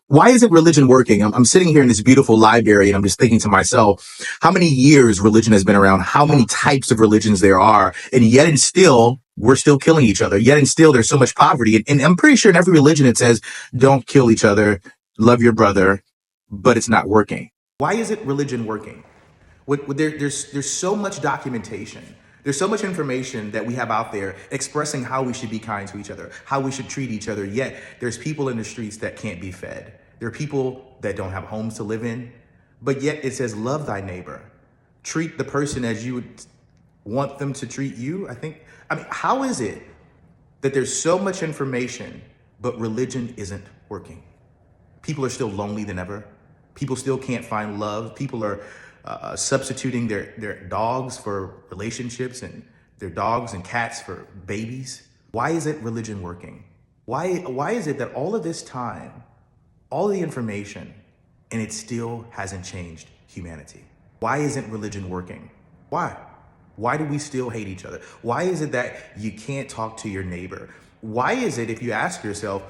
Why isn't religion working? I'm sitting here in this beautiful library and I'm just thinking to myself, how many years religion has been around, how many types of religions there are, and yet and still, we're still killing each other. Yet and still, there's so much poverty. And I'm pretty sure in every religion it says, don't kill each other, love your brother, but it's not working. Why isn't religion working? There's so much documentation. There's so much information that we have out there expressing how we should be kind to each other, how we should treat each other. Yet there's people in the streets that can't be fed. There are people that don't have homes to live in, but yet it says, love thy neighbor. Treat the person as you would want them to treat you. I mean, how is it that there's so much information, but religion isn't working? People are still lonely than ever. People still can't find love. People are substituting their dogs for relationships and their dogs and cats for babies. Why isn't religion working? Why is it that all of this time, all the information, and it still hasn't changed humanity? Why isn't religion working? Why? Why do we still hate each other? Why is it that you can't talk to your neighbor? Why is it, if you ask yourself,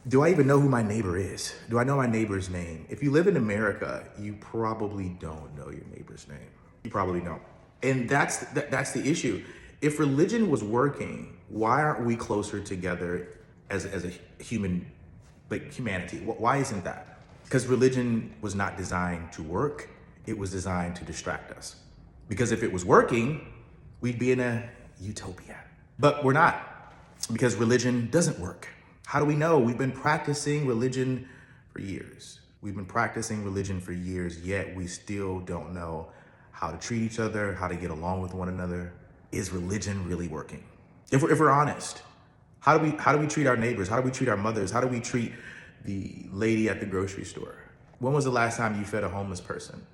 do I even know who my neighbor is? Do I know my neighbor's name? If you live in America, you probably don't know your neighbor's name. You probably don't. And that's the issue. If religion was working, why aren't we closer together as a human, like humanity? Why isn't that? Because religion was not designed to work. It was designed to distract us. Because if it was working, we'd be in a utopia. But we're not, because religion doesn't work. How do we know? We've been practicing religion for years. We've been practicing religion for years, yet we still don't know how to treat each other, how to get along with one another. Is religion really working? If we're honest, how do we treat our neighbors? How do we treat our mothers? How do we treat the lady at the grocery store? When was the last time you fed a homeless person?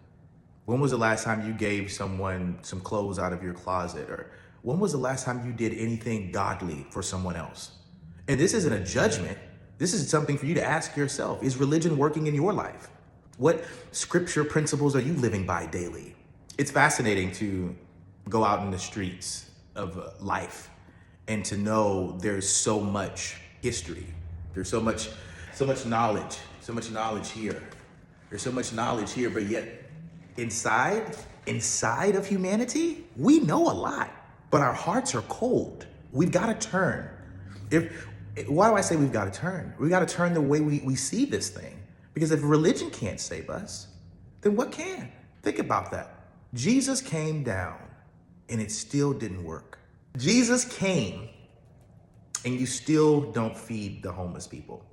When was the last time you gave someone some clothes out of your closet? Or when was the last time you did anything godly for someone else? And this isn't a judgment. This is something for you to ask yourself. Is religion working in your life? What scripture principles are you living by daily? It's fascinating to go out in the streets of life and to know there's so much history. There's so much knowledge here. There's so much knowledge here, but yet inside of humanity, we know a lot, but our hearts are cold. We've got to turn. Why do I say we've got to turn? We got to turn the way we see this thing. Because if religion can't save us, then what can? Think about that. Jesus came down and it still didn't work. Jesus came and you still don't feed the homeless people.